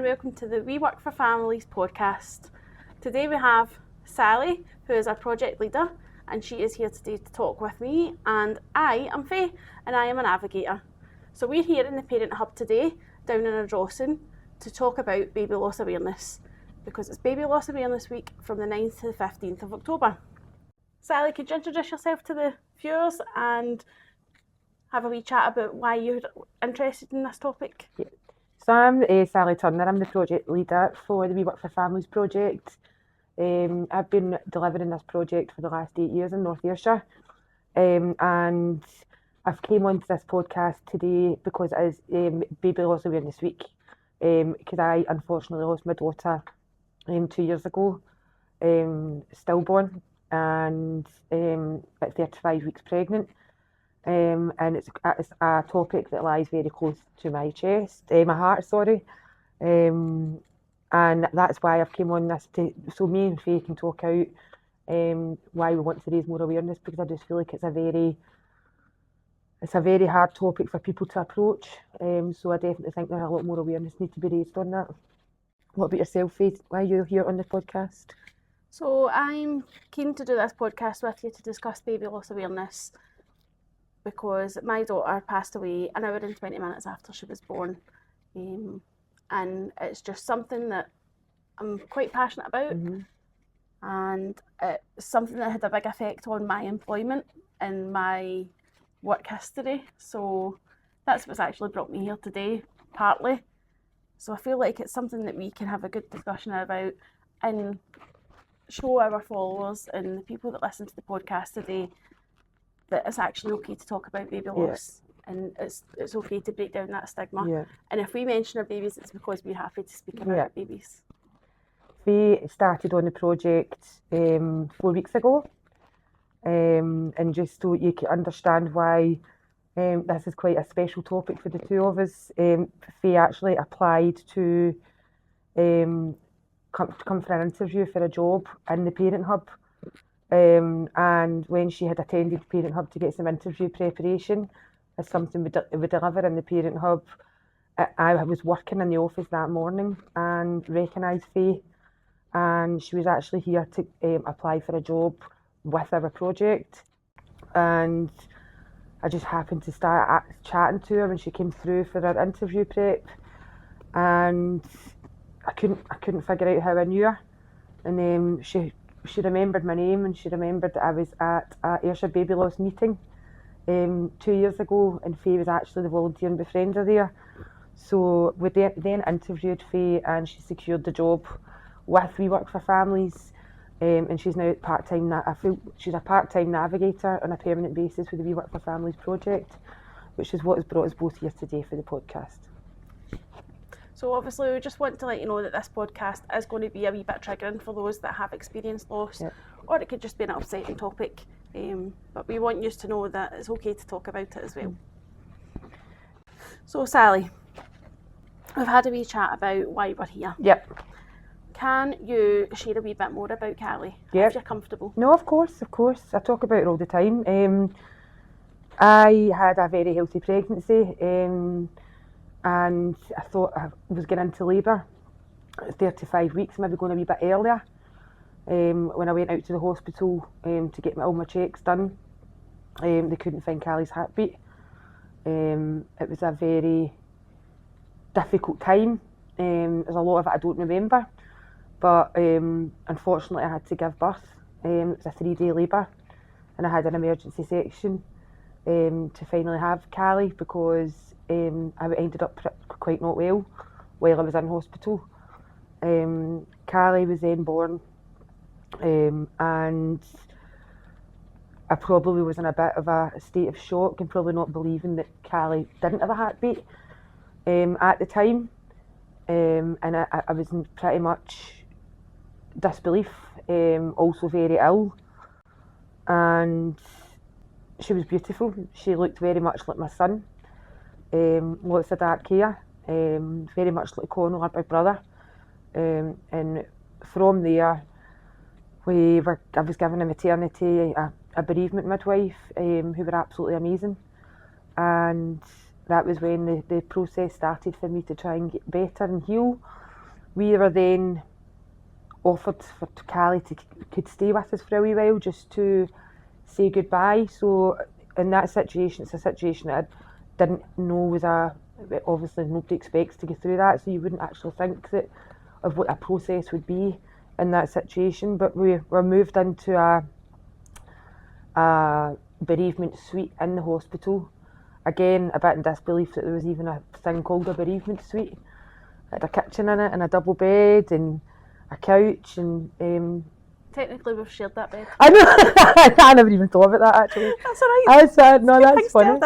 and welcome to the We Work for Families podcast. Today we have Sally, who is our project leader, and she is here today to talk with me, and I am Faye, and I am a navigator. So we're here in the Parent Hub today, down in Ardrossan, to talk about baby loss awareness, because it's Baby Loss Awareness Week from the 9th to the 15th of October. Sally, could you introduce yourself to the viewers and have a wee chat about why you're interested in this topic? Yeah. So I'm Sally Turner. I'm the project leader for the We Work for Families project. I've been delivering this project for the last 8 years in North Ayrshire, and I've came onto this podcast today because it is Baby Loss Awareness Week, because I unfortunately lost my daughter 2 years ago, stillborn, and at 35 weeks pregnant. And it's a topic that lies very close to my chest, my heart, sorry. And that's why I've came on this, so me and Faye can talk out why we want to raise more awareness, because I just feel like it's a very hard topic for people to approach. So I definitely think there's a lot more awareness need to be raised on that. What about yourself, Faye? Why are you here on the podcast? So I'm keen to do this podcast with you to discuss baby loss awareness, because my daughter passed away an hour and 20 minutes after she was born. And it's just something that I'm quite passionate about. Mm-hmm. And it's something that had a big effect on my employment and my work history. So that's what's actually brought me here today, partly. So I feel like it's something that we can have a good discussion about and show our followers and the people that listen to the podcast today that it's actually okay to talk about baby loss, and it's okay to break down that stigma. Yeah. And if we mention our babies, it's because we're happy to speak about our babies. Faye started on the project 4 weeks ago, and just so you can understand why this is quite a special topic for the two of us, Faye actually applied to come for an interview for a job in the Parent Hub. And when she had attended Parent Hub to get some interview preparation as something we deliver in the Parent Hub, I was working in the office that morning and recognised Faye, and she was actually here to apply for a job with our project. And I just happened to start chatting to her when she came through for her interview prep, and I couldn't figure out how I knew her, and then she remembered my name, and she remembered that I was at a Ayrshire baby loss meeting 2 years ago, and Faye was actually the volunteer and befriender there. So we then interviewed Faye, and she secured the job with We Work for Families, and she's now she's a part-time navigator on a permanent basis with the We Work for Families project, which is what has brought us both here today for the podcast. So obviously we just want to let you know that this podcast is going to be a wee bit triggering for those that have experienced loss, or it could just be an upsetting topic. But we want you to know that it's okay to talk about it as well. So Sally, we've had a wee chat about why we're here. Yep. Can you share a wee bit more about Callie, if you're comfortable? No, of course. I talk about it all the time. I had a very healthy pregnancy, and I thought I was getting into labour at 35 weeks, maybe going a wee bit earlier. When I went out to the hospital to get all my checks done, they couldn't find Callie's heartbeat. It was a very difficult time. There's a lot of it I don't remember, but unfortunately I had to give birth. It was a 3-day labour, and I had an emergency section to finally have Callie, because I ended up quite not well while I was in hospital. Callie was then born, and I probably was in a bit of a state of shock and probably not believing that Callie didn't have a heartbeat at the time, and I was in pretty much disbelief, also very ill, and she was beautiful. She looked very much like my son. Lots of dark hair, very much like Connell, my brother, and from there I was given a maternity, a bereavement midwife, who were absolutely amazing, and that was when the process started for me to try and get better and heal. we were then offered for Callie to could stay with us for a wee while just to say goodbye. So in that situation, it's a situation that I didn't know was obviously nobody expects to go through that, so you wouldn't actually think that of what a process would be in that situation. But we were moved into a bereavement suite in the hospital. Again, a bit in disbelief that there was even a thing called a bereavement suite. It had a kitchen in it and a double bed and a couch and Technically, we've shared that bed. I know. I never even thought about that actually. That's alright. No, that's funny.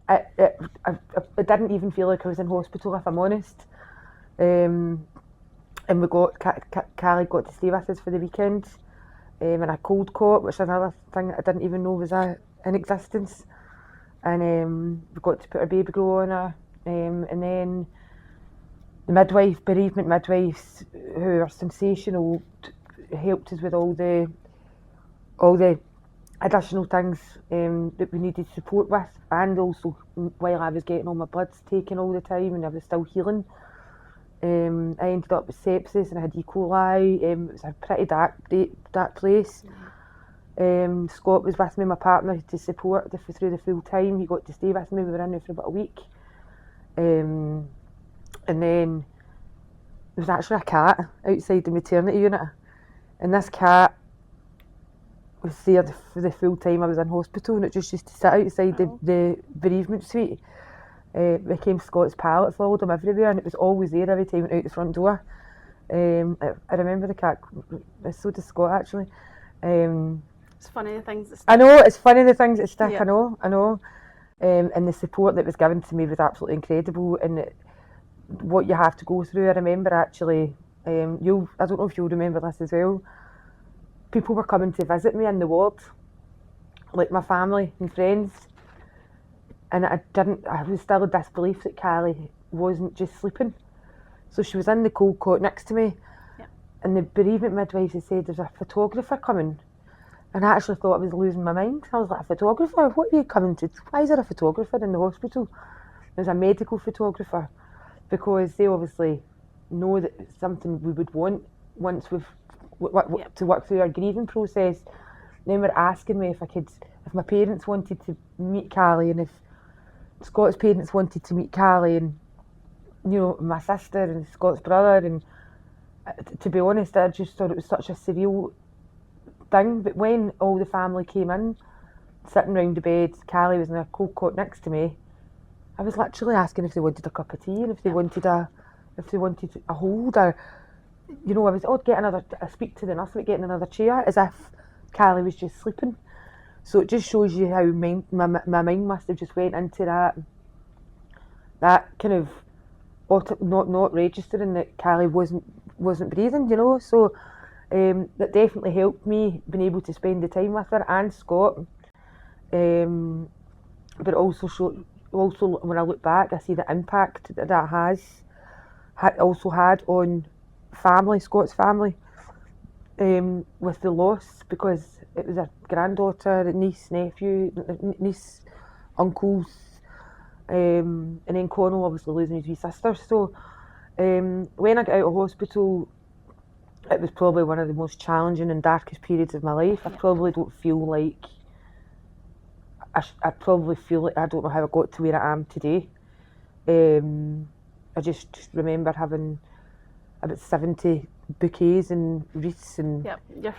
I It didn't even feel like I was in hospital, if I'm honest. And we got Callie got to stay with us for the weekend in a cold cot, which is another thing that I didn't even know was in existence. And we got to put our baby grow on her, and then the bereavement midwives, who are sensational, helped us with all the additional things that we needed support with, and also while I was getting all my bloods taken all the time and I was still healing. I ended up with sepsis and I had E. coli. It was a pretty dark place. Scott was with me, my partner, to support through the full time. He got to stay with me. We were in there for about a week. And then there was actually a cat outside the maternity unit, and this cat was there for the full time I was in hospital, and it just used to sit outside the bereavement suite. It became Scott's pal. It followed him everywhere, and it was always there every time he went out the front door. I remember the cat. So does Scott actually. It's funny the things that stick. I know, it's funny the things that stick. Yeah. I know. And the support that was given to me was absolutely incredible. And what you have to go through, I remember actually. I don't know if you'll remember this as well. People were coming to visit me in the ward, like my family and friends, and I was still in disbelief that Callie wasn't just sleeping. So she was in the cold cot next to me, and the bereavement midwife had said there's a photographer coming, and I actually thought I was losing my mind. I was like, a photographer? What are you coming to? Why is there a photographer in the hospital? There's a medical photographer, because they obviously know that it's something we would want once we've to work through our grieving process. Then were asking me if my parents wanted to meet Callie, and if Scott's parents wanted to meet Callie, and my sister and Scott's brother. And to be honest, I just thought it was such a surreal thing. But when all the family came in, sitting round the bed, Callie was in a cold cot next to me. I was literally asking if they wanted a cup of tea and if they wanted a hold, or I'd speak to the nurse about getting another chair, as if Callie was just sleeping. So it just shows you how my mind must have just went into that kind of not registering that Callie wasn't breathing, So that definitely helped me being able to spend the time with her and Scott. But also when I look back, I see the impact that has also had on Scott's family, with the loss, because it was a granddaughter, a niece, nephew, niece, uncles, and then Connell obviously losing his wee sister. So when I got out of hospital, it was probably one of the most challenging and darkest periods of my life. I probably don't feel like I don't know how I got to where I am today. I just remember having about 70 bouquets and wreaths, and your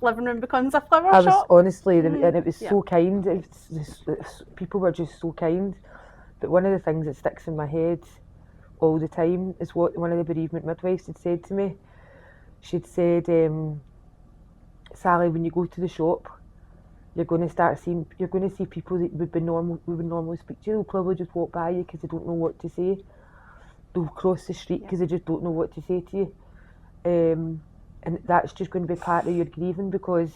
living room becomes a flower shop. Was honestly, and it was so kind. People were just so kind. But one of the things that sticks in my head all the time is what one of the bereavement midwives had said to me. She'd said, Sally, when you go to the shop, you're going to see people that would normally speak to you. They'll probably just walk by you because they don't know what to say. They'll cross the street because they just don't know what to say to you. And that's just going to be part of your grieving, because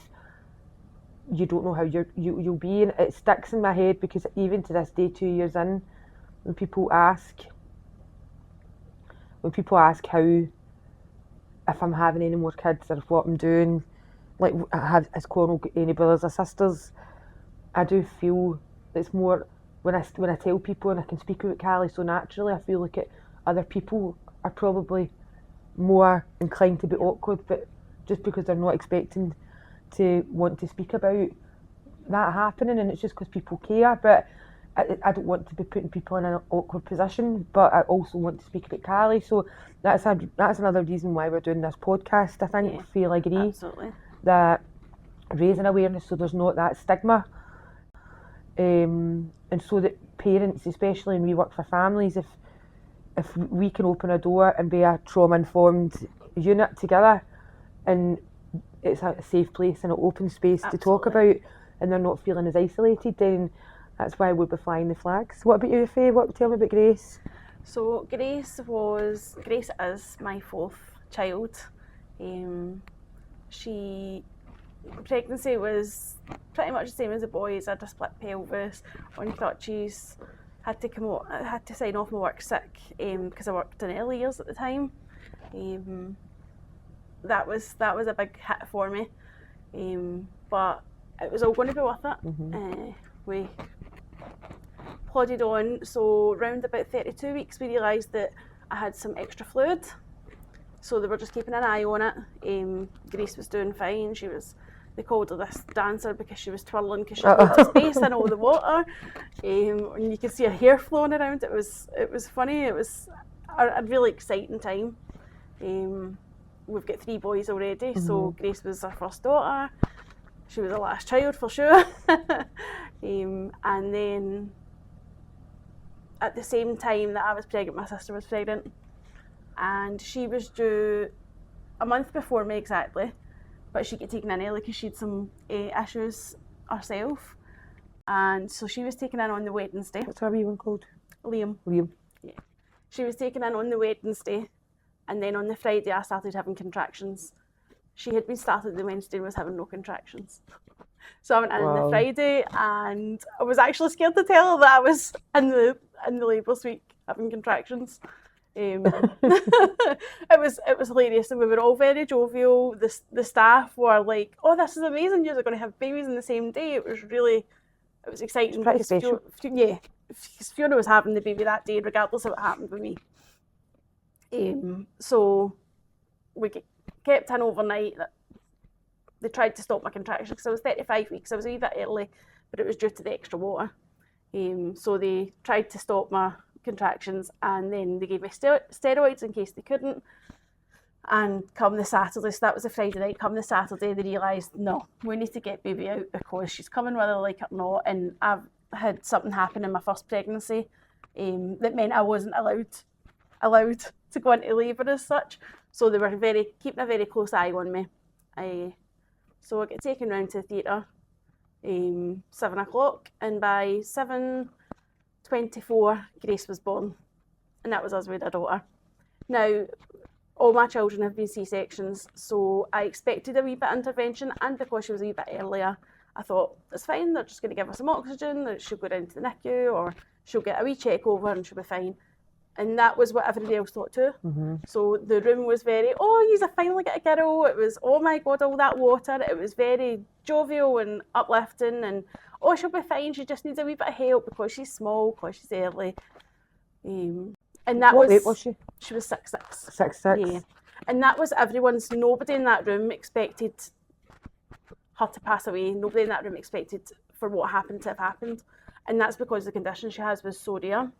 you don't know how you'll be. And it sticks in my head because even to this day, 2 years in, when people ask how, if I'm having any more kids or what I'm doing, like has Connell got any brothers or sisters, I do feel it's more when I tell people, and I can speak about Callie so naturally, I feel like other people are probably more inclined to be awkward, but just because they're not expecting to want to speak about that happening, and it's just because people care. But I don't want to be putting people in an awkward position, but I also want to speak about Callie. So that's another reason why we're doing this podcast. I think Phil agree Absolutely. that raising awareness so there's not that stigma, and so that parents, especially when we work for families, if we can open a door and be a trauma-informed unit together, and it's a safe place and an open space to talk about, and they're not feeling as isolated, then that's why we'll be flying the flags. What about you, Faye? Tell me about Grace. So Grace is my fourth child. Pregnancy was pretty much the same as the boys. I had a split pelvis, on crutches, had to sign off my work sick because I worked in early years at the time. That was a big hit for me, but it was all going to be worth it. We plodded on. So around about 32 weeks we realised that I had some extra fluid, so they were just keeping an eye on it. Grace was doing fine. They called her this dancer because she was twirling because she was space in all the water, and you could see her hair flowing around. It was funny. It was a really exciting time. We've got 3 boys already, so Grace was our first daughter. She was the last child for sure. And then at the same time that I was pregnant, my sister was pregnant, and she was due a month before me exactly, but she got taken in early because she had some issues herself, and so she was taken in on the Wednesday. What's her wee one called? Liam. Yeah. She was taken in on the Wednesday, and then on the Friday I started having contractions. She had been started the Wednesday and was having no contractions. So I went in on the Friday, and I was actually scared to tell her that I was in the labour suite having contractions. It was hilarious, and we were all very jovial. The staff were like, "Oh, this is amazing! You're going to have babies on the same day." It was exciting because Fiona was having the baby that day, regardless of what happened with me. So we kept in overnight. They tried to stop my contractions because I was 35 weeks. I was a wee bit early, but it was due to the extra water. So they tried to stop my contractions, and then they gave me steroids in case they couldn't. And come the Saturday, so that was a Friday night, come the Saturday they realised, no, we need to get baby out because she's coming whether I like it or not. And I've had something happen in my first pregnancy that meant I wasn't allowed to go into labour as such. So they were keeping a very close eye on me. So I got taken round to the theatre 7 o'clock, and by 7:24 Grace was born, and that was us with a daughter. Now, all my children have been C-sections, so I expected a wee bit of intervention, and because she was a wee bit earlier, I thought, it's fine, they're just going to give her some oxygen, she'll go down to the NICU, or she'll get a wee check over and she'll be fine. And that was what everybody else thought too. So the room was very, you've finally got a girl. It was, oh my God, all that water. It was very jovial and uplifting, and she'll be fine. She just needs a wee bit of help because she's small, because she's early. And that what weight was she? She was 6'6". 6'6". Yeah. And that was nobody in that room expected her to pass away. Nobody in that room expected for what happened to have happened. And that's because the condition she has was so rare.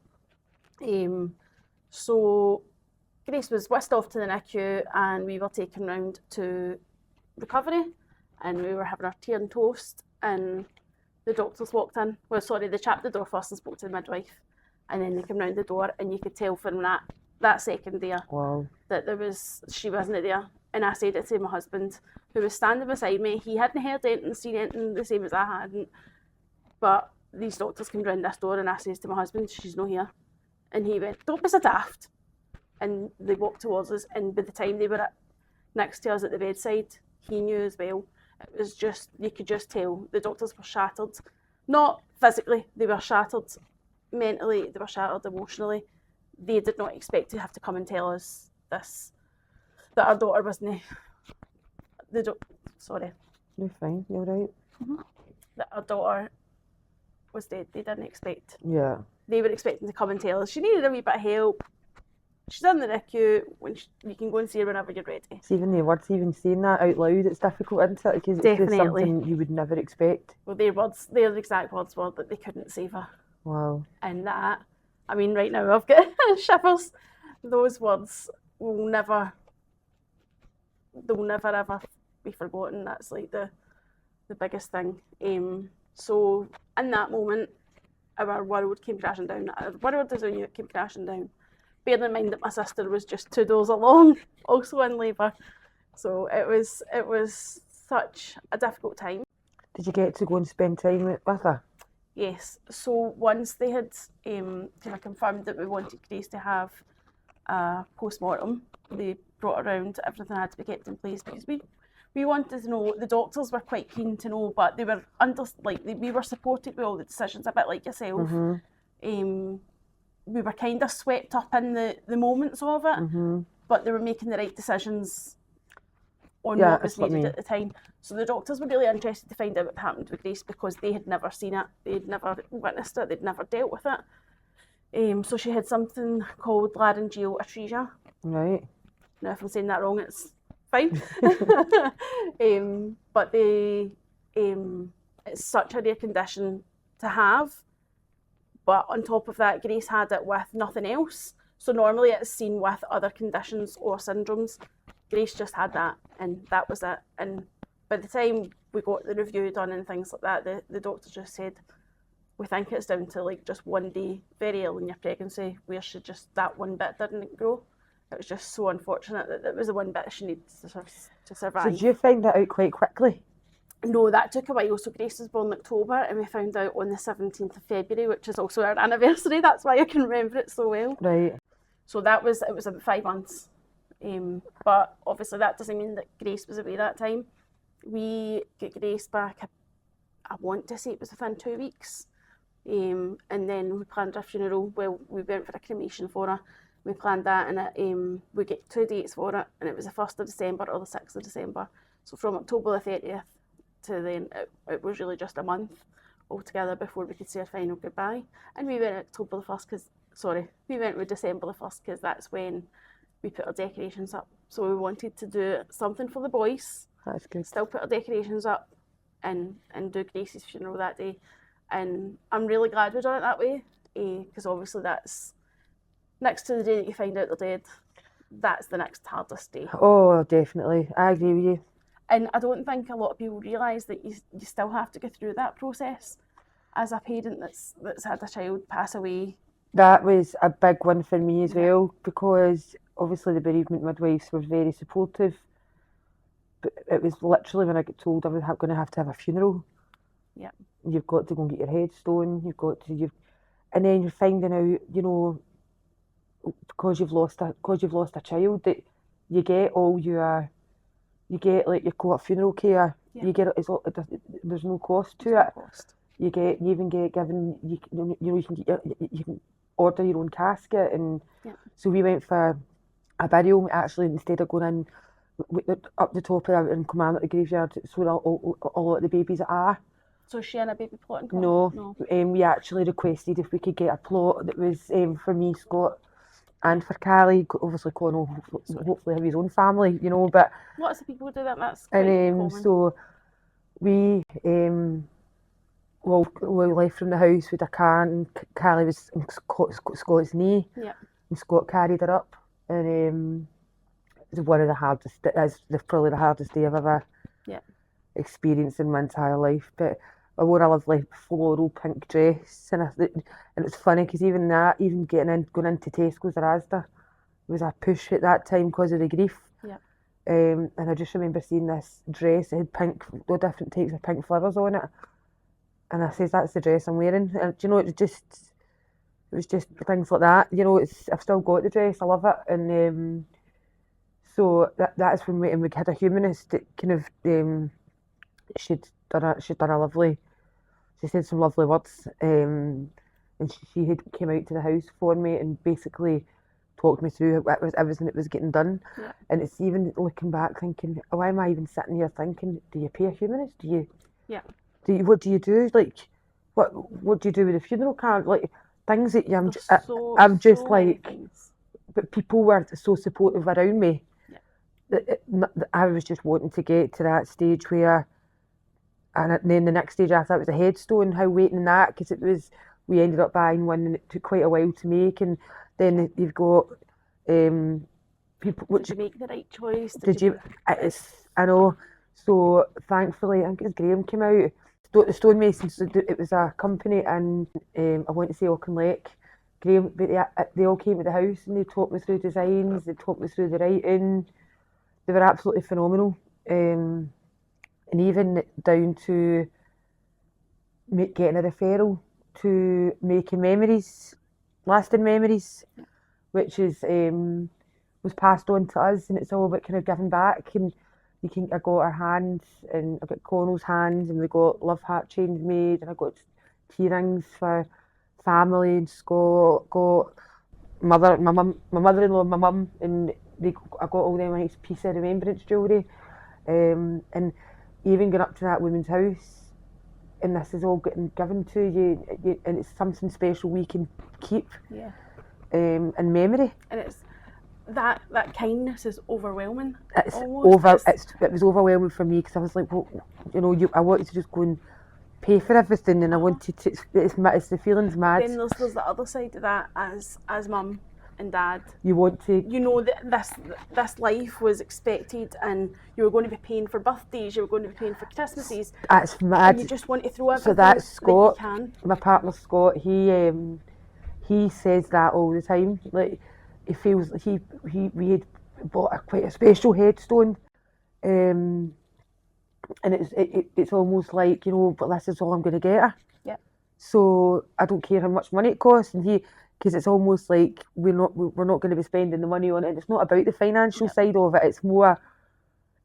So Grace was whisked off to the NICU, and we were taken round to recovery, and we were having our tea and toast, and the doctors walked in. They chapped the door first and spoke to the midwife, and then they came round the door, and you could tell from that second there that she wasn't there. And I said it to my husband, who was standing beside me. He hadn't heard anything, seen anything the same as I hadn't, but these doctors came round this door, and I says to my husband, she's not here. And he went, don't be so daft. And they walked towards us, and by the time they were next to us at the bedside, he knew as well. It was just, you could just tell the doctors were shattered. Not physically, they were shattered mentally, they were shattered emotionally. They did not expect to have to come and tell us this, that our daughter wasn't, sorry. You're fine, you're right. That our daughter was dead. They didn't expect. Yeah. They were expecting to come and tell us she needed a wee bit of help. she's in the NICU. You can go and see her whenever you're ready. It's even the words, even saying that out loud, it's difficult, isn't it? Because it's just Definitely. something you would never expect. Well, their exact words were that they couldn't save her. Wow. And that, I mean, right now I've got shivers. Those words will never ever be forgotten. That's like the biggest thing. So in that moment, our world came crashing down. Our world as a unit came crashing down. Bearing in mind that my sister was just 2 doors along, also in labour. So it was such a difficult time. Did you get to go and spend time with her? Yes. So once they had kind of confirmed that we wanted Grace to have a post-mortem, they brought around everything had to be kept in place because we wanted to know. The doctors were quite keen to know, but they were we were supported with all the decisions, a bit like yourself. Mm-hmm. We were kind of swept up in the moments of it, Mm-hmm. but they were making the right decisions on Yeah, what was that's what I needed mean. at the time. So the doctors were really interested to find out what happened with Grace because they had never seen it, they'd never witnessed it, they'd never dealt with it. So she had something called laryngeal atresia. Right. Now, if I'm saying that wrong, it's fine. But it's such a rare condition to have. But on top of that, Grace had it with nothing else. So normally it's seen with other conditions or syndromes. Grace just had that, and that was it. And by the time we got the review done and things like that, the doctor just said, we think it's down to like just one day, very early in your pregnancy, where that one bit didn't grow. It was just so unfortunate that it was the one bit she needed to survive. So did you find that out quite quickly? No, that took a while. So Grace was born in October and we found out on the 17th of February, which is also our anniversary. That's why I can remember it so well. Right. So it was about 5 months. But obviously that doesn't mean that Grace was away that time. We got Grace back, I want to say it was within 2 weeks. And then we planned our funeral. Well, we went for a cremation for her. We planned that, and we get 2 dates for it, and it was the 1st of December or the 6th of December. So from October the 30th to then, it was really just a month altogether before we could say our final goodbye. And we went October the 1st we went with December the 1st because that's when we put our decorations up. So we wanted to do something for the boys. That's good. Still put our decorations up and do Grace's funeral that day. And I'm really glad we done it that way, because obviously that's next to the day that you find out they're dead, that's the next hardest day. Oh, definitely. I agree with you. And I don't think a lot of people realise that you still have to go through that process as a parent that's had a child pass away. That was a big one for me as well, because obviously the bereavement midwives were very supportive, but it was literally when I got told I was going to have a funeral. Yeah. You've got to go and get your headstone, and then you're finding out, because you've lost a child, that you get like your court funeral care. Yeah. You get there's no cost to it. You even get given you can order your own casket, and so we went for a burial actually instead of going in up the top of it and coming out at the graveyard. So all of the babies are. So is she in a baby plot? No. We actually requested if we could get a plot that was for me, Scott, and for Callie. Obviously, Colin will hopefully have his own family, but lots of people do that. That's quite common. So we we left from the house with a car, and Callie was in Scott's knee. Yeah. And Scott carried her up, and it was one of the hardest. Probably the hardest day I've ever experienced in my entire life. But I wore a lovely floral pink dress, and it's funny because even going into Tesco's or Asda was a push at that time because of the grief. Yeah. And I just remember seeing this dress. It had different types of pink flowers on it, and I says, "That's the dress I'm wearing." And it was just things like that. I've still got the dress. I love it, and so that's when we had a humanist that kind of she'd done a lovely. She said some lovely words, and she had came out to the house for me and basically talked me through everything that was getting done. Yeah. And it's even looking back thinking, why am I even sitting here thinking, do you pay a humanist? What do you do? Like, what do you do with a funeral card? Like, things that I'm just like, but people were so supportive around me that I was just wanting to get to that stage where, and then the next stage after that was a headstone, how waiting that, because we ended up buying one and it took quite a while to make, and then you've got people. Did you make the right choice? Did you? I know. So thankfully, I think it's Graham came out. The stonemasons, it was a company, and I want to say Auchinleck. Graham, but they all came to the house and they taught me through designs. They taught me through the writing. They were absolutely phenomenal, and even down to getting a referral to making memories, lasting memories, which is was passed on to us, and it's all about kind of giving back. And I got our hands, and I got Connell's hands, and we got love heart chains made, and I got key rings for family, and Scott got my mother-in-law, my mum, and I got all them nice piece of remembrance jewellery, and even going up to that woman's house, and this is all getting given to you, and it's something special we can keep, in memory. And it's that kindness is overwhelming. It was overwhelming for me, because I was like, well, I wanted to just go and pay for everything, and I wanted to. It's the feeling's mad. Then there's the other side of that, as mum and dad. You want to. You know that this life was expected, and you were going to be paying for birthdays, you were going to be paying for Christmases. That's mad. And you just want to throw everything. So that's Scott. That you can. My partner Scott. He says that all the time. Like, he feels we had bought quite a special headstone, and it's almost like, but this is all I'm going to get her. Yeah. So I don't care how much money it costs, and because it's almost like we're not going to be spending the money on it. And it's not about the financial side of it. It's more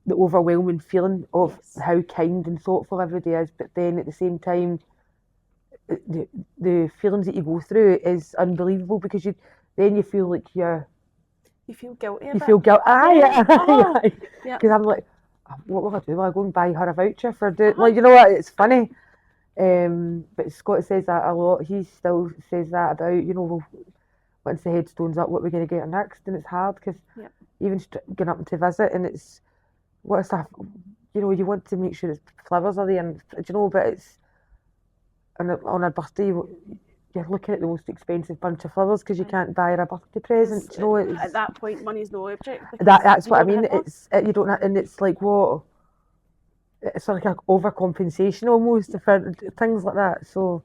the overwhelming feeling of how kind and thoughtful everybody is. But then at the same time, the feelings that you go through is unbelievable, because then you feel like you feel guilty. You feel guilty. Because Yeah. I'm like, what will I do? Will I go and buy her a voucher for doing? Like, you know what? It's funny. But Scott says that a lot. He still says that about, once the headstone's up, what we're going to get her next. And it's hard, because even going up to visit, and it's what stuff, you want to make sure it's flowers are there, and but it's on her birthday, you're looking at the most expensive bunch of flowers, because you can't buy her a birthday present. At that point, money's no object. That's what I mean. You don't, and it's like what. It's like an overcompensation almost for things like that. So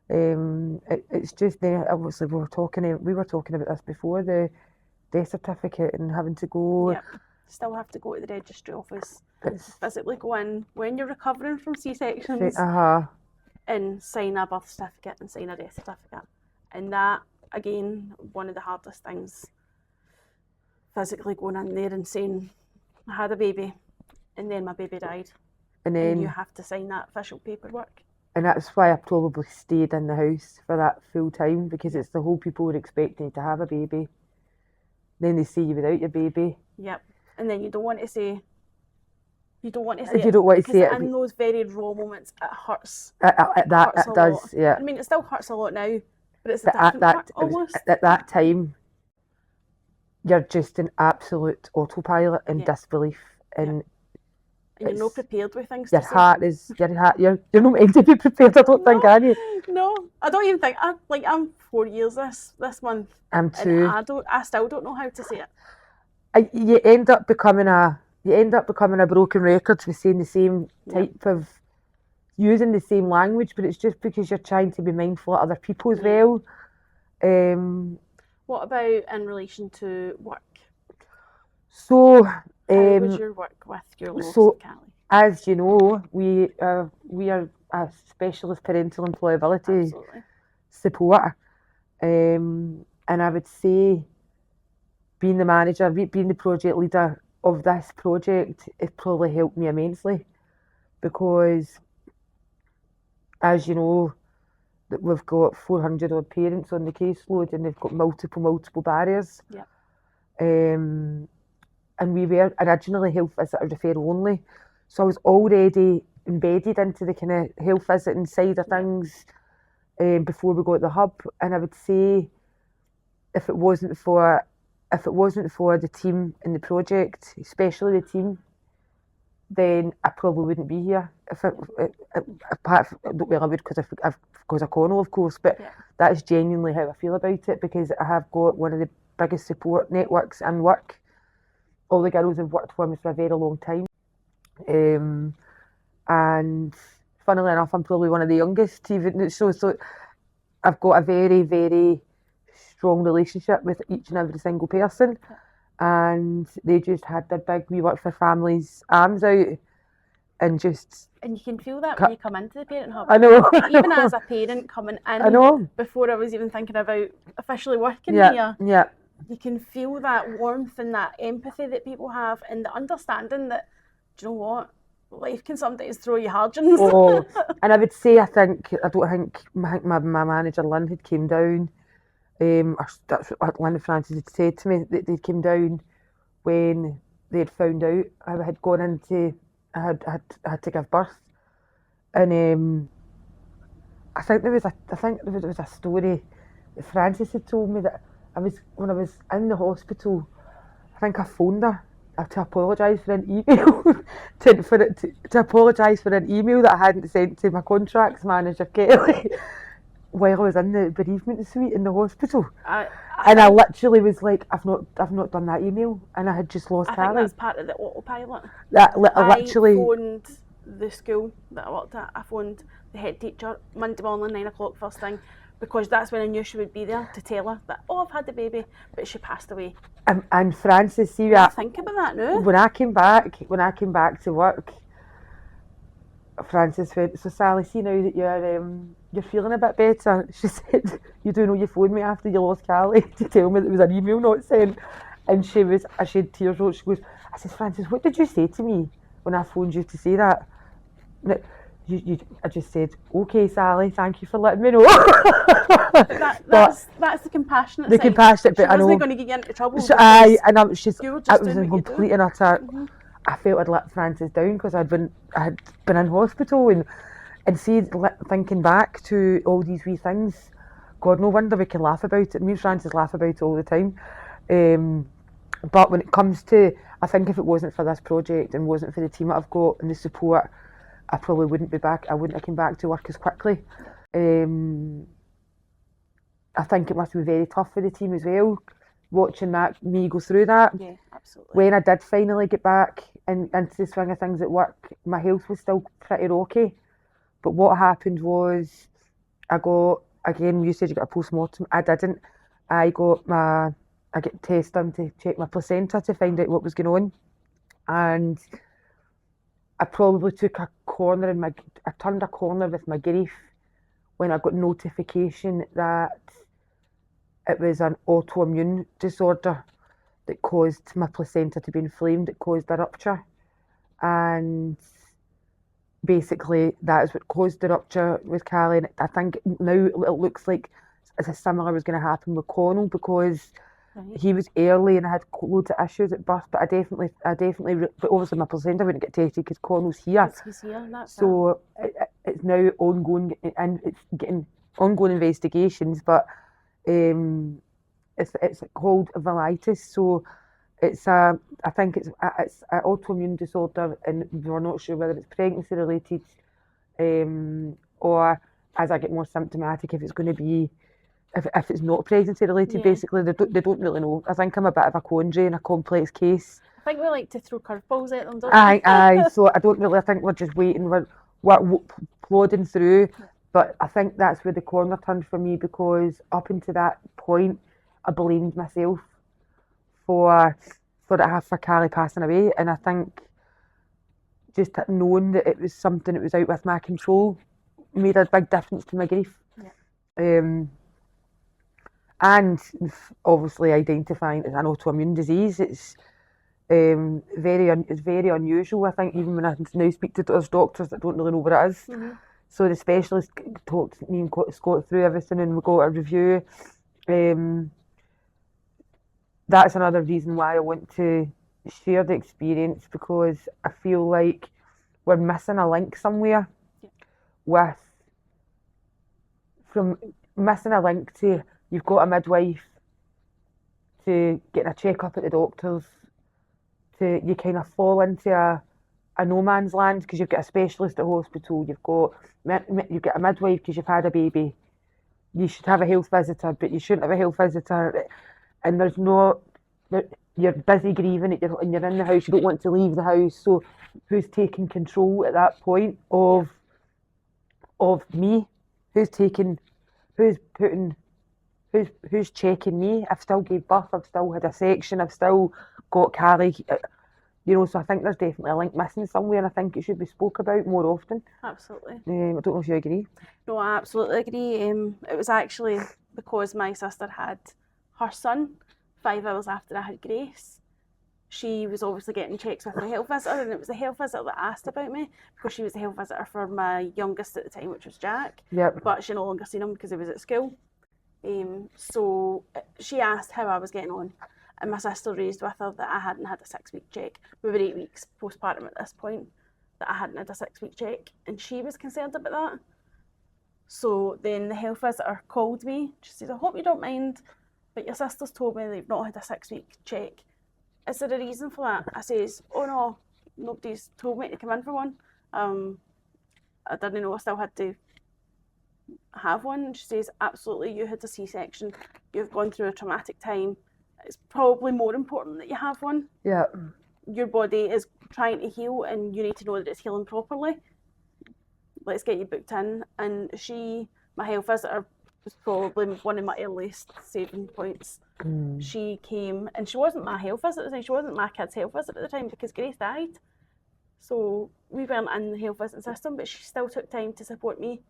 it's just there. Obviously, we were talking about this before, the death certificate, and having to go. Yep. Still have to go to the registry office. Physically go in when you're recovering from C-sections. And sign a birth certificate and sign a death certificate. And that, again, one of the hardest things. Physically going in there and saying, I had a baby, and then my baby died. And then you have to sign that official paperwork. And that's why I probably stayed in the house for that full time, because it's the whole people were expecting to have a baby. Then they see you without your baby. Yep. And then you don't want to say You don't want to say it. In those very raw moments, it hurts. It does, yeah. I mean, it still hurts a lot now, but it's a different hurt almost. At that time, you're just in absolute autopilot and disbelief. And you're not prepared with things. You're not meant to be prepared, I don't think, are you? No, I don't even think. I'm 4 years this month. I'm 2. And I still don't know how to say it. You end up becoming a broken record with saying the same type of, using the same language, but it's just because you're trying to be mindful of other people as well. What about in relation to work? So, how was your work with your loss, Callie? As you know, we are a specialist parental employability support, and I would say being the manager, being the project leader of this project, it probably helped me immensely, because as you know, that we've got 400 odd parents on the caseload, and they've got multiple barriers. Yeah. And we were originally health visitor referral only, so I was already embedded into the kind of health visiting side of things before we got the hub. And I would say, if it wasn't for if it wasn't for the team in the project, especially the team, then I probably wouldn't be here. Apart from, I don't really would because of Connell, of course, but that is genuinely how I feel about it, because I have got one of the biggest support networks in work. All the girls have worked for me for a very long time. And funnily enough, I'm probably one of the youngest, even so I've got a very, very strong relationship with each and every single person, and they just had their big We Work for Families arms out, and you can feel that when you come into the Parent Hub. I know. Even as a parent coming in, I know. Before I was even thinking about officially working here, you can feel that warmth and that empathy that people have, and the understanding that, do you know what, life can sometimes throw you hardens. Oh, and I would say, I think my manager Lynn had came down. That's what Lynn and Francis had said to me, that they came down when they had found out I had gone into, I had to give birth, and I think there was a story that Francis had told me, that when I was in the hospital, I think I phoned her to apologise for an email to apologise for an email that I hadn't sent to my contracts manager Kelly while I was in the bereavement suite in the hospital. And I literally was like, I've not done that email, and I had just lost Harry. I think that's part of the autopilot. I literally phoned the school that I worked at. I phoned the head teacher Monday morning, 9 o'clock first thing, because that's when I knew she would be there to tell her that, I've had the baby, but she passed away. And Francis, see, I think about that now. When I came back to work, Francis went, so Sally, see now that you're feeling a bit better, she said, you do know you phoned me after you lost Callie to tell me there was an email not sent. And she had tears out. She goes, I said, Francis, what did you say to me when I phoned you to say that? I just said, okay, Sally, thank you for letting me know. That's the compassionate side. Compassionate, but I know. She wasn't going to get you into trouble. So it was in complete and utter. Mm-hmm. I felt I'd let Francis down because I had been in hospital, and see, thinking back to all these wee things, God, no wonder we can laugh about it. Me and Francis laugh about it all the time. But when it comes to, I think if it wasn't for this project and wasn't for the team that I've got and the support, I probably wouldn't be back. I wouldn't have come back to work as quickly. I think it must be very tough for the team as well, watching me go through that. Yeah, absolutely. When I did finally get back into the swing of things at work, my health was still pretty rocky. But what happened was, again, you said you got a post-mortem. I didn't. I get tested done to check my placenta to find out what was going on. And I probably took a corner I turned a corner with my grief when I got notification that it was an autoimmune disorder that caused my placenta to be inflamed. It caused a rupture, and basically that is what caused the rupture with Callie. And I think now it looks like a similar was going to happen with Connell, because he was early and I had loads of issues at birth, but I definitely, but obviously my placenta wouldn't get tested because Connell's here. He's here, that's so it's now ongoing, and it's getting ongoing investigations, but it's called velitis. So I think it's an autoimmune disorder, and we're not sure whether it's pregnancy related, or as I get more symptomatic, if it's going to be, if it's not pregnancy related. Basically they don't really know. I think I'm a bit of a quandary and a complex case. I think we like to throw curveballs at them, don't we? Aye. So I don't really, I think we're just waiting, we're plodding through. But I think that's where the corner turned for me, because up until that point I blamed myself for Callie passing away, and I think just knowing that it was something that was out with my control made a big difference to my grief. And obviously identifying as an autoimmune disease, it's very unusual. I think even when I now speak to those doctors that don't really know what it is. Mm-hmm. So the specialist talked me and Scott through everything, and we got a review. That's another reason why I want to share the experience, because I feel like we're missing a link somewhere missing a link to, you've got a midwife to getting a check-up at the doctor's, to you kind of fall into a no man's land because you've got a specialist at hospital, you've got a midwife because you've had a baby. You should have a health visitor, but you shouldn't have a health visitor. And there's no, you're busy grieving and you're in the house, you don't want to leave the house. So who's taking control at that point of me? Who's checking me? I've still gave birth, I've still had a section, I've still got Carrie, so I think there's definitely a link missing somewhere, and I think it should be spoke about more often. Absolutely. I don't know if you agree. No, I absolutely agree. It was actually because my sister had her son 5 hours after I had Grace. She was obviously getting checks with the health visitor, and it was the health visitor that asked about me because she was the health visitor for my youngest at the time, which was Jack. Yep. But she no longer seen him because he was at school. So she asked how I was getting on, and my sister raised with her that I hadn't had a 6-week check. We were 8 weeks postpartum at this point, that I hadn't had a 6-week check, and she was concerned about that. So then the health visitor called me. She said, I hope you don't mind, but your sister's told me they've not had a 6-week check. Is there a reason for that? I says, oh no, nobody's told me to come in for one. I didn't know I still had to have one. She says, absolutely, you had a C-section. You've gone through a traumatic time. It's probably more important that you have one. Yeah. Your body is trying to heal and you need to know that it's healing properly. Let's get you booked in. And my health visitor, was probably one of my earliest saving points. She came, and she wasn't my health visitor at the time, she wasn't my kid's health visitor at the time because Grace died. So we weren't in the health visiting system, but she still took time to support me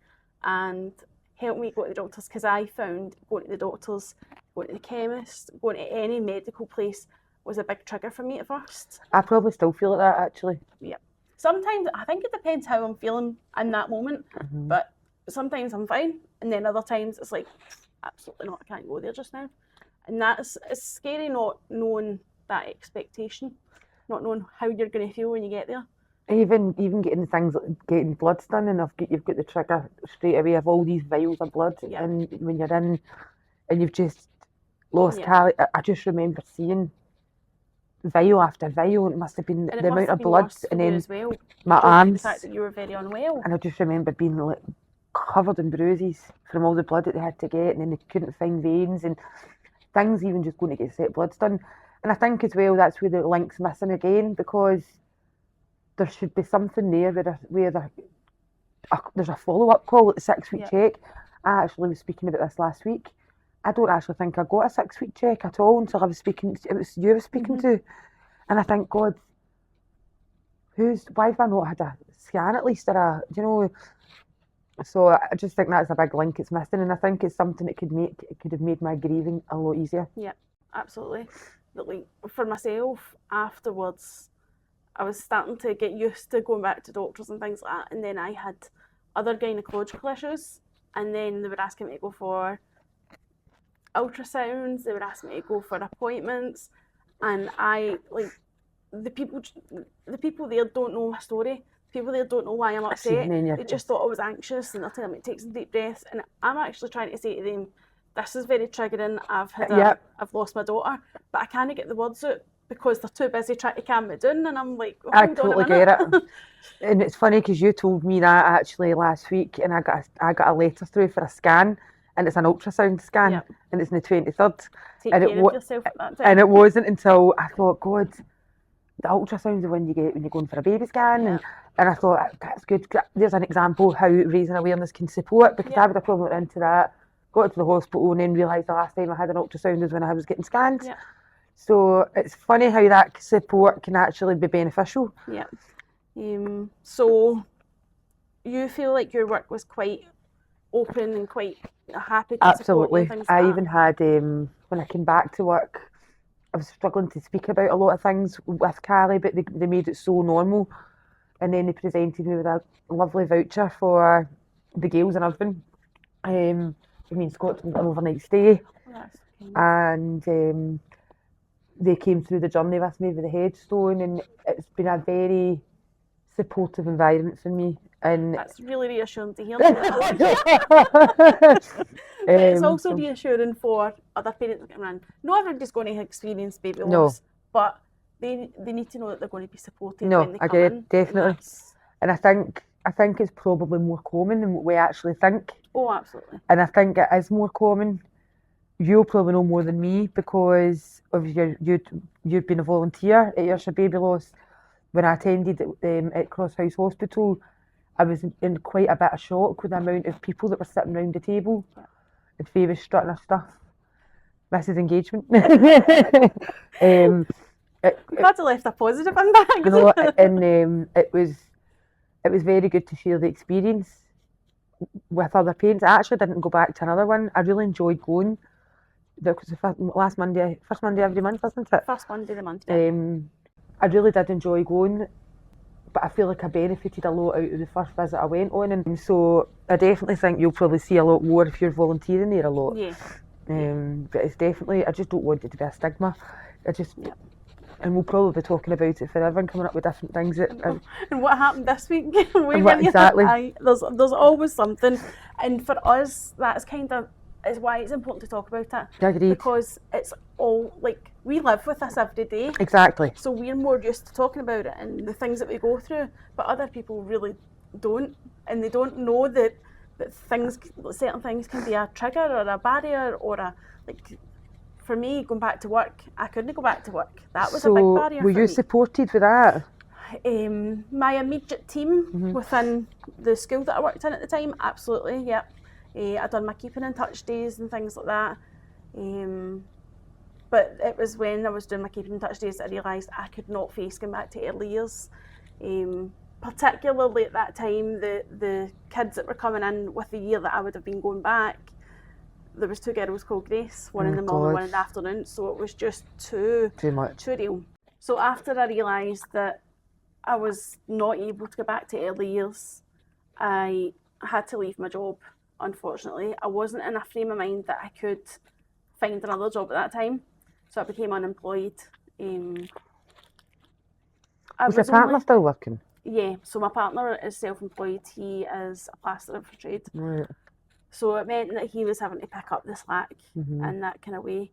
and help me go to the doctors, because I found going to the doctors, going to the chemist, going to any medical place was a big trigger for me at first. I probably still feel like that, actually. Yeah. Sometimes, I think it depends how I'm feeling in that moment, but sometimes I'm fine, and then other times it's like, absolutely not, I can't go there just now. And it's scary not knowing that expectation, not knowing how you're going to feel when you get there. Even getting things like getting bloods done, and you've got the trigger straight away of all these vials of blood, and when you're in and you've just lost Callie, I just remember seeing vial after vial, and it must have been the amount of blood, and then my arms. The fact that you were very unwell. And I just remember being like covered in bruises from all the blood that they had to get, and then they couldn't find veins and things, even just going to get set bloods done. And I think as well that's where the link's missing again, because there should be something there where there's a follow-up call at the 6-week check. I actually was speaking about this last week. I don't actually think I got a 6-week check at all until it was you I was speaking to. And I think, God, why have I not had a scan at least, or so I just think that's a big link it's missing, and I think it's something that could have made my grieving a lot easier. Yeah, absolutely. But like for myself, afterwards, I was starting to get used to going back to doctors and things like that, and then I had other gynecological issues, and then they were asking me to go for ultrasounds, they were asking me to go for appointments, and the people there don't know my story. People there don't know why I'm upset. They just thought I was anxious, and they're telling me to take some deep breaths, and I'm actually trying to say to them, this is very triggering, I've lost my daughter, but I can't get the words out because they're too busy trying to calm me down, and I'm like, I totally get it. And it's funny because you told me that actually last week, and I got a letter through for a scan, and it's an ultrasound scan, and it's on the 23rd. Take care of yourself at that time. And it wasn't until I thought, God, the ultrasound's the one you get when you're going for a baby scan, and I thought, that's good. There's an example how raising awareness can support, because I would have probably went into that, got to the hospital, and then realised the last time I had an ultrasound was when I was getting scans. So it's funny how that support can actually be beneficial. So you feel like your work was quite open and quite happy to Absolutely. support you, I even had, when I came back to work, I was struggling to speak about a lot of things with Carrie, but they made it so normal. And then they presented me with a lovely voucher for the Gales and everything. It means Scotland an overnight stay. And they came through the journey with me with the headstone, and it's been a very supportive environment for me. And that's really reassuring to hear. But it's also reassuring for other parents coming in. Not everybody's going to experience baby loss, but they need to know that they're going to be supported when they come in. Definitely. And I think it's probably more common than what we actually think. Oh, absolutely. And I think it is more common. You'll probably know more than me because of you've been a volunteer at Years of Baby Loss. When I attended at Cross House Hospital, I was in quite a bit of shock with the amount of people that were sitting around the table. And Faye was strutting her stuff. Mrs. Engagement. Glad to left a positive impact. You know, and it was very good to share the experience with other parents. I actually didn't go back to another one. I really enjoyed going. That was the first Monday every month, wasn't it? First Monday of the month. I really did enjoy going, but I feel like I benefited a lot out of the first visit I went on, and so I definitely think you'll probably see a lot more if you're volunteering there a lot. Yeah. But it's definitely, I just don't want it to be a stigma. And we'll probably be talking about it forever and coming up with different things. And what happened this week? Exactly. There's always something, and for us, that's is why it's important to talk about it. Agreed. Because it's all like we live with this every day. Exactly. So we're more used to talking about it and the things that we go through, but other people really don't, and they don't know that certain things can be a trigger or a barrier or for me, going back to work, I couldn't go back to work. That was a big barrier. Were you supported with that? My immediate team within the school that I worked in at the time, absolutely, yep. I'd done my keeping in touch days and things like that. But it was when I was doing my keeping in touch days that I realised I could not face going back to early years. Particularly at that time, the kids that were coming in with the year that I would have been going back, there was 2 girls called Grace, one in the morning, one in the afternoon, so it was just too much, too real. So after I realised that I was not able to go back to early years, I had to leave my job, unfortunately. I wasn't in a frame of mind that I could find another job at that time, so I became unemployed. Is your partner still working? Yeah, so my partner is self-employed. He is a plasterer for trade. Right. So it meant that he was having to pick up the slack in that kind of way.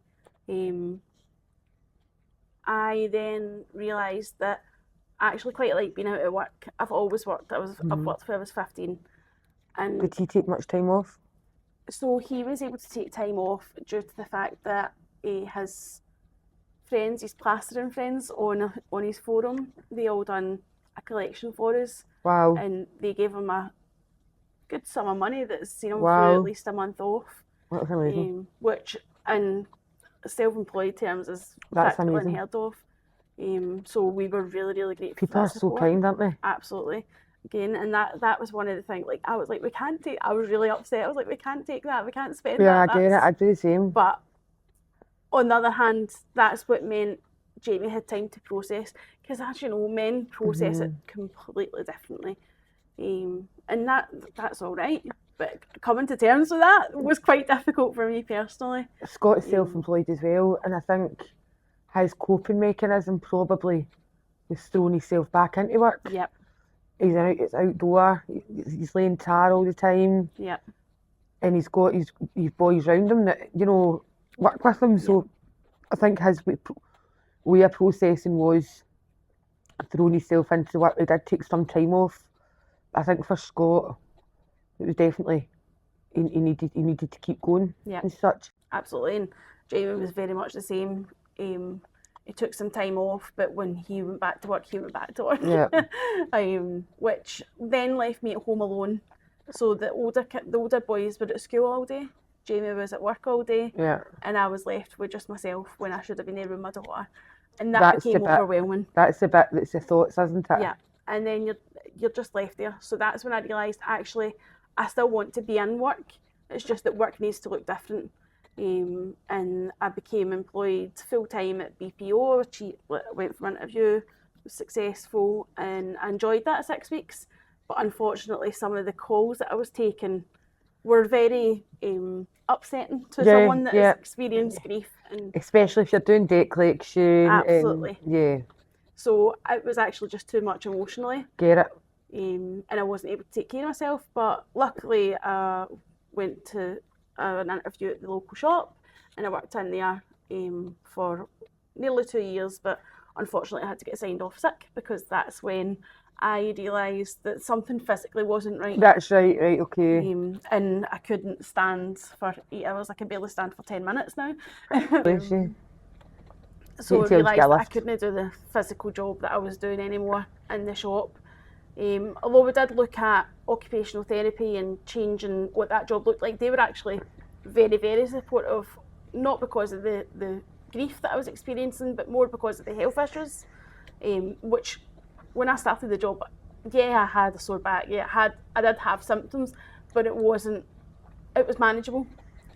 I then realised that I actually quite like being out at work. I've always worked. I've worked since I was 15. And did he take much time off? So he was able to take time off due to the fact that his friends, his plastering friends on his forum, they all done a collection for us. Wow. And they gave him a good sum of money that's seen him for at least a month off. That's amazing. Which in self-employed terms is practically unheard of. So we were really, really grateful. People are so kind, aren't they? Absolutely. Again, and that was one of the things, like, I was like, I was really upset. I was like, we can't take that, we can't spend that. Yeah, I get it, I do the same. But on the other hand, that's what meant Jamie had time to process, because as you know, men process it completely differently. And that's all right, but coming to terms with that was quite difficult for me personally. Scott is self-employed as well, and I think his coping mechanism probably was throwing himself back into work. Yep. It's outdoor, he's laying tar all the time. Yep. And he's got his boys round him that, work with him. So I think his way of processing was throwing himself into work. He did take some time off. I think for Scott, it was definitely, he needed to keep going and such. Absolutely, and Jamie was very much the same. He took some time off, but when he went back to work, he went back to work. Yeah. Which then left me at home alone. So the older boys were at school all day. Jamie was at work all day. Yeah. And I was left with just myself when I should have been there with my daughter. And that became overwhelming. That's the bit that's the thoughts, isn't it? Yeah. And then you're just left there. So that's when I realised, actually, I still want to be in work. It's just that work needs to look different. And I became employed full-time at BPO, went for an interview, was successful, and I enjoyed that 6 weeks. But unfortunately, some of the calls that I was taking were very upsetting to someone that has experienced grief. And especially if you're doing debt collection. Absolutely. Yeah. So it was actually just too much emotionally. Get it. and I wasn't able to take care of myself. But luckily, I went to an interview at the local shop, and I worked in there for nearly 2 years. But unfortunately, I had to get signed off sick, because that's when I realised that something physically wasn't right. That's right, okay. And I couldn't stand for 8 hours. I can barely stand for 10 minutes now. Bless you. So I realised that I couldn't do the physical job that I was doing anymore in the shop. Although we did look at occupational therapy and changing what that job looked like, they were actually very, very supportive, not because of the grief that I was experiencing, but more because of the health issues, which when I started the job, yeah, I had a sore back, yeah, I did have symptoms, but it was manageable.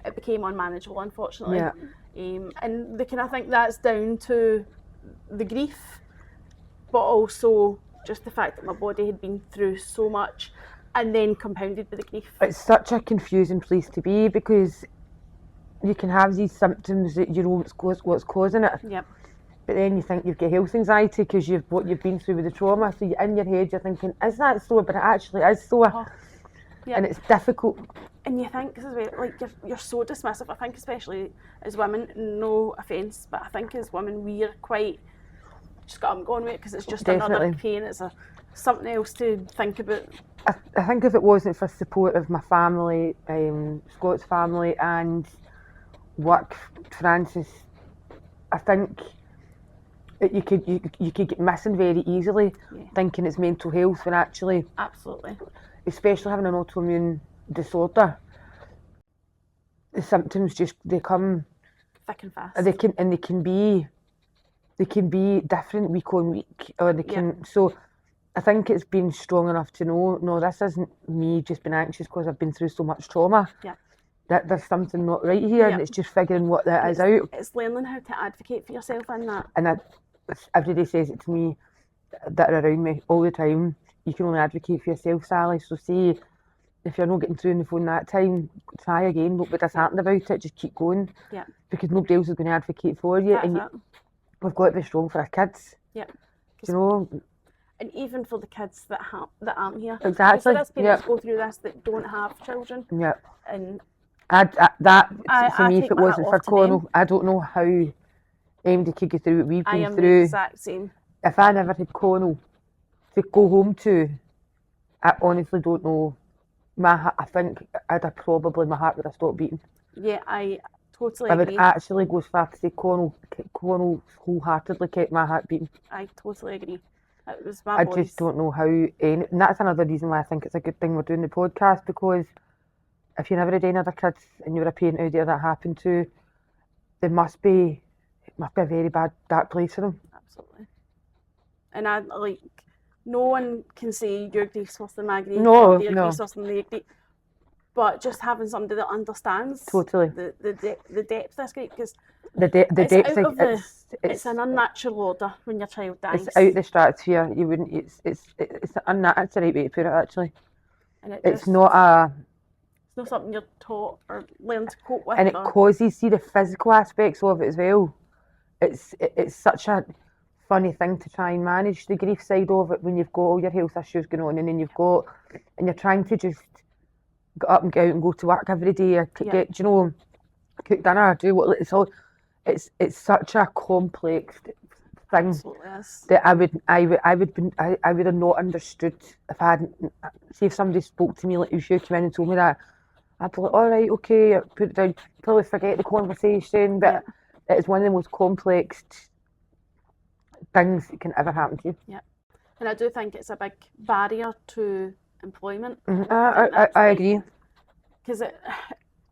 It became unmanageable, unfortunately. Yeah. And I think that's down to the grief, but also just the fact that my body had been through so much, and then compounded with the grief. It's such a confusing place to be, because you can have these symptoms that you know what's causing it. Yep. But then you think you've got health anxiety because what you've been through with the trauma. So in your head you're thinking, is that sore? But it actually is sore. Oh, yep. And it's difficult. And you think, like, you're so dismissive. I think especially as women, no offence, but I think as women we're quite just got on going with it, because it's just Definitely. another pain. It's something else to think about. I think if it wasn't for support of my family, Scott's family, and work, Francis, I think that you could get missing very easily, thinking it's mental health, when actually, absolutely, especially having an autoimmune disorder, the symptoms they come thick and fast. They can be different week on week, or they can. So I think it's been strong enough to know, no, this isn't me just being anxious because I've been through so much trauma. Yeah. That there's something not right here, and it's just figuring what that is out. It's learning how to advocate for yourself in that. And everybody says it to me that are around me all the time. You can only advocate for yourself, Sally. So say if you're not getting through on the phone that time, try again. Look what has happened about it. Just keep going. Yeah. Because nobody else is going to advocate for you. We've got to be strong for our kids. Yeah. You know. And even for the kids that aren't here. Exactly. There's parents go through this that don't have children. Yeah. And for me, if it wasn't for Connell, I don't know how MD could get through what we've been through. I am the exact same. If I never had Connell to go home to, I honestly don't know. I think my heart would have stopped beating. Yeah, I totally agree. I would actually go as far to say Connell wholeheartedly kept my heart beating. I totally agree. It was my voice. Just don't know how, and that's another reason why I think it's a good thing we're doing the podcast, because if you never had any other kids and you're a parent out there that happened to, it must be a very bad, dark place for them. Absolutely. And no one can say your grief's worse than my grief. No, your grief's worse than their grief. But just having somebody that understands totally the depth of this grief, because the depth it's an unnatural order when your child dies. It's out the stratosphere. You wouldn't. It's unnatural. That's the right way to put it, actually. And it's not something you're taught or learn to cope with. And it causes, see, the physical aspects of it as well. It's such a funny thing to try and manage the grief side of it when you've got all your health issues going on, and then you're trying to just get up and go out and go to work every day, or get, cook dinner, do what it's all. It's such a complex thing that I would have not understood if I hadn't. See, if somebody spoke to me like you came in and told me that, I'd be like, all right, okay, put it down, probably forget the conversation, but it's one of the most complex things that can ever happen to you. Yeah, and I do think it's a big barrier to employment. Mm-hmm. I agree. Because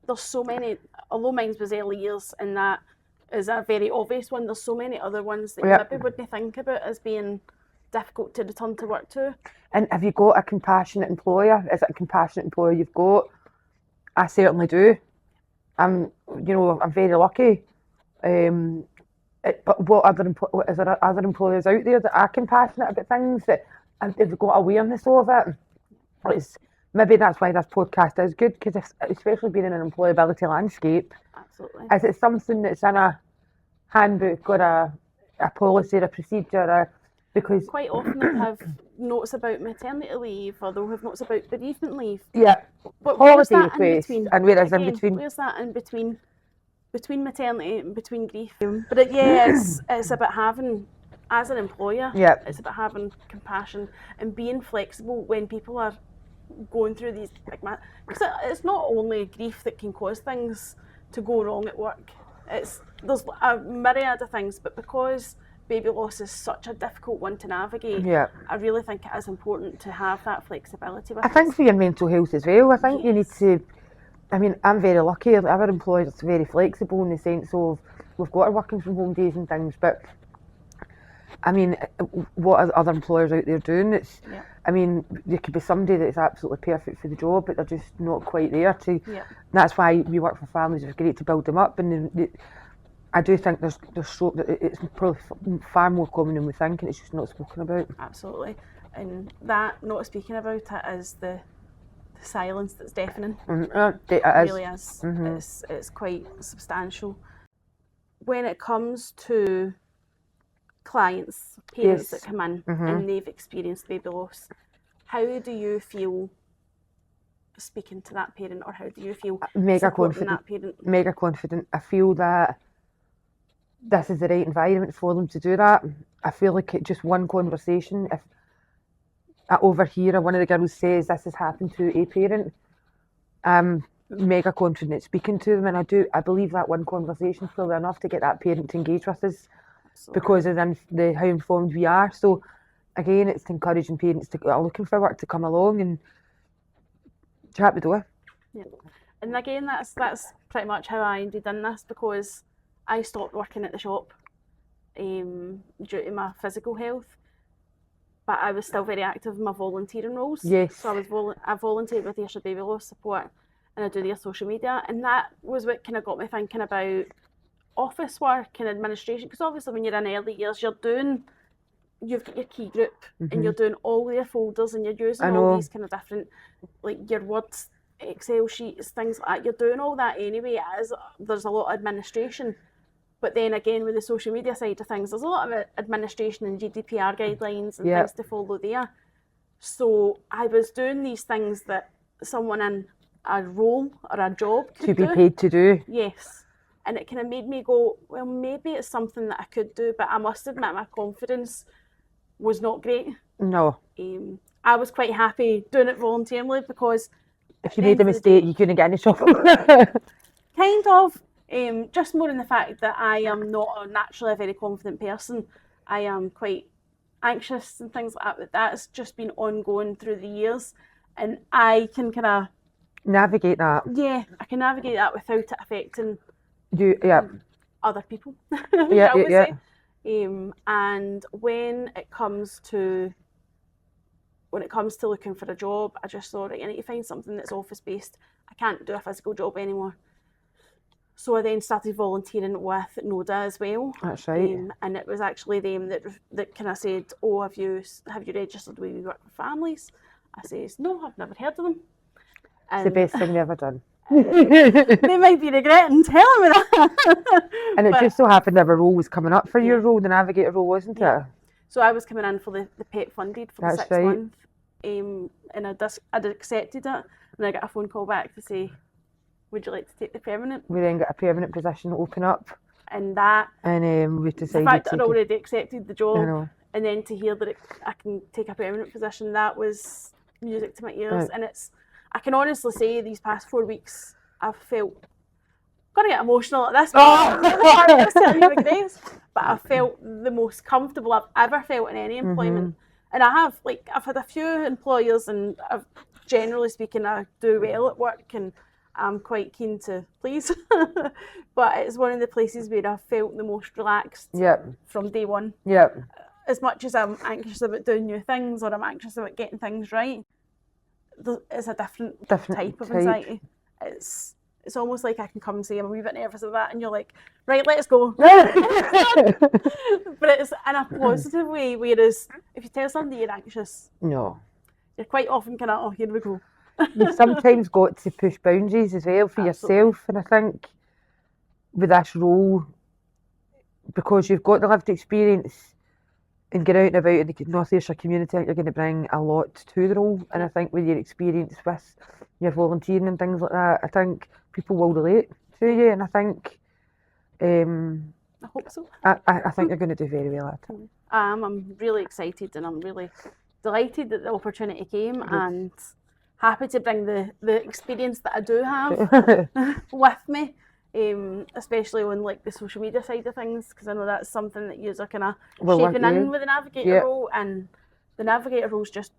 there's so many, although mine was early years, and that is a very obvious one, there's so many other ones that you maybe wouldn't think about as being difficult to return to work to. And have you got a compassionate employer? Is it a compassionate employer you've got? I certainly do. I'm very lucky. But is there other employers out there that are compassionate about things, that have got awareness of it? Maybe that's why this podcast is good, because especially being in an employability landscape, absolutely, is it something that's in a handbook or a policy or a procedure, or because quite often they'll have notes about maternity leave, or they'll have notes about bereavement leave. yeah, But where's holiday that in requests, between? and whereas in Again, between, where's that in between maternity and between grief? But it's about having, as an employer, yeah, it's about having compassion and being flexible when people are going through these big because it's not only grief that can cause things to go wrong at work. There's a myriad of things, but because baby loss is such a difficult one to navigate, yeah. I really think it is important to have that flexibility with I think it. for your mental health as well, I think you need Yes. to, I mean, I'm very lucky, our employers are very flexible in the sense of we've got our working from home days and things, but I mean, what are other employers out there doing? Yeah. I mean, there could be somebody that's absolutely perfect for the job, but they're just not quite there to. Yeah. That's why we work for families. It's great to build them up, and I do think there's it's probably far more common than we think, and it's just not spoken about. Absolutely, and that not speaking about it is the silence that's deafening. It really is. Mm-hmm. It's quite substantial. When it comes to clients, parents that come in and they've experienced baby loss, how do you feel speaking to that parent, or how do you feel supporting that parent? Mega confident. I feel that this is the right environment for them to do that. I feel like just one conversation, if I overhear one of the girls says this has happened to a parent, I'm mega confident speaking to them, and I believe that one conversation is probably enough to get that parent to engage with us. Absolutely. Because of how informed we are. So again, it's encouraging parents that are looking for work to come along and chat the door. Yeah. And again, that's pretty much how I ended in this, because I stopped working at the shop due to my physical health, but I was still very active in my volunteering roles. Yes. So I volunteered with Ayrshire Baby Loss Support, and I do their social media, and that was what kind of got me thinking about office work and administration, because obviously when you're in early years, you've got your key group and you're doing all their folders, and you're using all these kind of different, like your words, Excel sheets, things like that. You're doing all that anyway. There's a lot of administration, but then again with the social media side of things, there's a lot of administration and GDPR guidelines and things to follow there. So I was doing these things that someone in a role or a job could be paid to do. Yes. And it kind of made me go, well, maybe it's something that I could do, but I must admit my confidence was not great. No. I was quite happy doing it voluntarily, because if you made a mistake, you couldn't get any trouble. Kind of. Just more in the fact that I am not naturally a very confident person. I am quite anxious and things like that, but that's just been ongoing through the years, and I can kind of navigate that. Yeah, I can navigate that without it affecting other people. Yeah. And when it comes to looking for a job, I just thought, right, I need to find something that's office based. I can't do a physical job anymore. So I then started volunteering with NODA as well. That's right. And it was actually them that kind of said, oh, have you registered with We Work with Families? I says, no, I've never heard of them. It's the best thing they've ever done. They might be regretting telling me that. And it just so happened that a role was coming up for your role, the navigator role, wasn't it? So I was coming in for the PEP funded for the 6th month, and I'd accepted it, and I got a phone call back to say, would you like to take the permanent? We then got a permanent position open up. And we decided the fact that I'd already accepted the job, and then to hear that I can take a permanent position, that was music to my ears. And I can honestly say these past 4 weeks, I've felt, I'm going to get emotional at this point, but I felt the most comfortable I've ever felt in any employment. And I've had a few employers, and generally speaking, I do well at work, and I'm quite keen to please. But it's one of the places where I felt the most relaxed from day one. As much as I'm anxious about doing new things, or I'm anxious about getting things right, it's a different type of anxiety. It's almost like I can come and say I'm a wee bit nervous about that, and you're like, right, let's go. But it's in a positive way, whereas if you tell somebody you're anxious, you're quite often kind of, oh, here we go. You've sometimes got to push boundaries as well for yourself, and I think with this role, because you've got the lived experience, and get out and about in the North Ayrshire community, I think you're going to bring a lot to the role. And I think with your experience with your volunteering and things like that, I think people will relate to you. And I think I hope so. I think you're going to do very well at it. I'm really excited, and I'm really delighted that the opportunity came, and happy to bring the experience that I do have with me, especially on like the social media side of things, because I know that's something that you're kind of shaping in with the navigator role, and the navigator role is just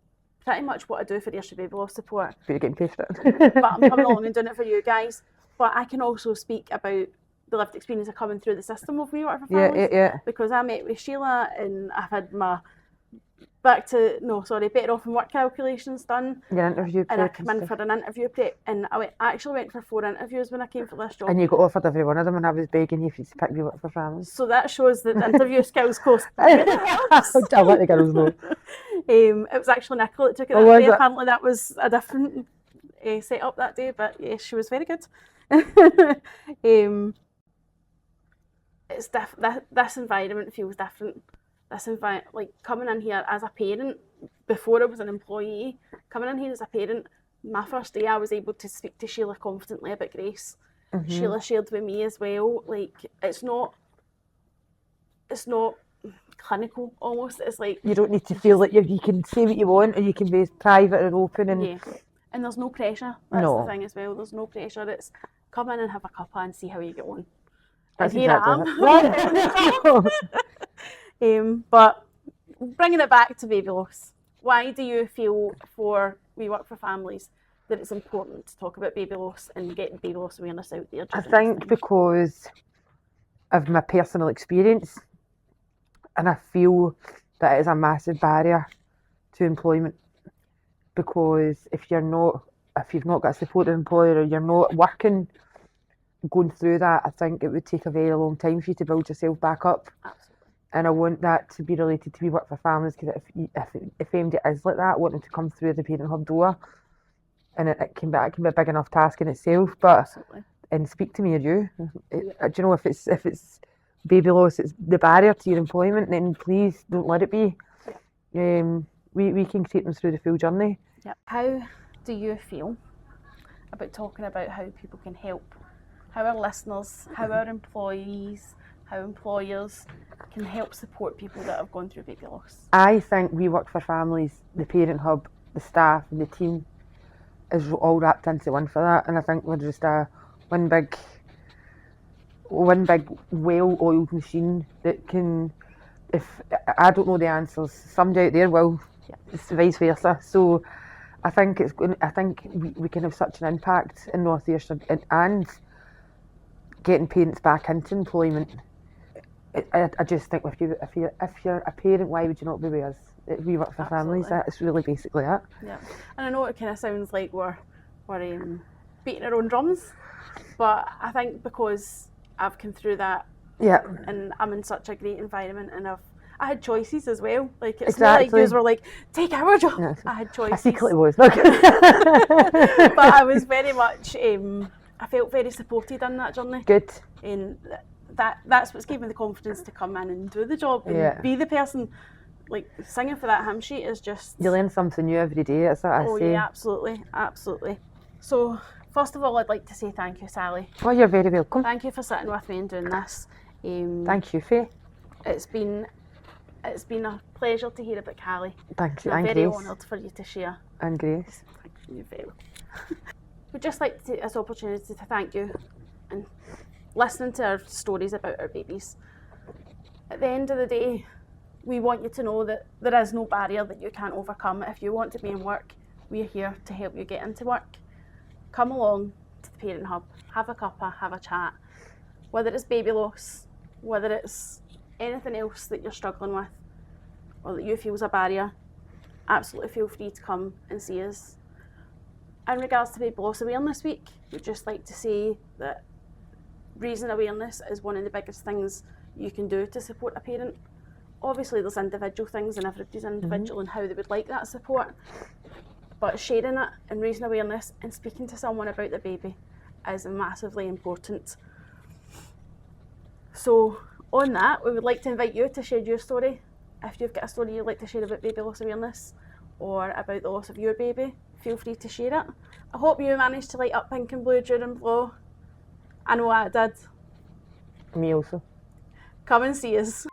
pretty much what I do for the Ayrshire Baby Loss support. But you're getting paid for it. But I'm coming along and doing it for you guys. But I can also speak about the lived experience of coming through the system of We Work for Families, because I met with Sheila and I've had my better off in work calculations done. Your interview prep. And I came in for an interview prep, and I actually went for 4 interviews when I came for this job. And you got offered every one of them, and I was begging you if you pick We Work for Families. So that shows that the interview skills cost. I'll let the girls know. It was actually Nicola that took it that day. Apparently that was a different setup that day, but yeah, she was very good. It's this environment feels different. Like coming in here as a parent, before I was an employee, coming in here as a parent, my first day I was able to speak to Sheila confidently about Grace. Mm-hmm. Sheila shared with me as well, like it's not clinical almost. It's like you don't need to feel like you can say what you want, or you can be private or open, and and there's no pressure. That's the thing as well. There's no pressure. It's come in and have a cuppa and see how you get on. That's and here I am. But bringing it back to baby loss, why do you feel for We Work for Families that it's important to talk about baby loss and getting baby loss awareness out there? I think because of my personal experience, and I feel that it is a massive barrier to employment, because if you've not got a supportive employer, or you're not working, going through that, I think it would take a very long time for you to build yourself back up. Absolutely. And I want that to be related to We Work for Families, because if anybody is like that, I want them to come through the Parent Hub door, and it can be a big enough task in itself. But Absolutely. And speak to me or you. Do you know, if it's baby loss, it's the barrier to your employment, then please don't let it be. We can take them through the full journey. Yep. How do you feel about talking about how people can help? How our listeners, how our employees, how employers can help support people that have gone through baby loss? I think We Work for Families, the Parent Hub, the staff and the team is all wrapped into one for that. And I think we're just one big well-oiled machine that can, if I don't know the answers, somebody out there will. It's vice versa. So I think we can have such an impact in North Ayrshire and getting parents back into employment. I just think if you're a parent, why would you not be with us? We Work for Families. That's really basically it. Yeah, and I know it kind of sounds like we're beating our own drums, but I think because I've come through that, and I'm in such a great environment, and I had choices as well. Like it's not like you were like, take our job. Yeah. I had choices. I secretly was. But I was very much. I felt very supported on that journey. Good. And that's what's given me the confidence to come in and do the job and be the person. Like singing for that hymn sheet is just. You learn something new every day. That's what I say. Oh yeah, absolutely. So first of all, I'd like to say thank you, Sally. Oh, you're very welcome. Thank you for sitting with me and doing this. Thank you, Faye. It's been a pleasure to hear about Callie. Thank you. I'm and very Grace. honoured for you to share. And Grace. Thank you very much. We'd just like to take this opportunity to thank you and listening to our stories about our babies. At the end of the day, we want you to know that there is no barrier that you can't overcome. If you want to be in work, we're here to help you get into work. Come along to the Parent Hub, have a cuppa, have a chat. Whether it's baby loss, whether it's anything else that you're struggling with or that you feel is a barrier, absolutely feel free to come and see us. In regards to Baby Loss Awareness Week, we'd just like to say that raising awareness is one of the biggest things you can do to support a parent. Obviously there's individual things and everybody's individual and how they would like that support, but sharing it and raising awareness and speaking to someone about the baby is massively important. So on that, we would like to invite you to share your story if you've got a story you'd like to share about baby loss awareness or about the loss of your baby, feel free to share it. I hope you managed to light up pink and blue during Blow. I know I did. Me also. Come and see us.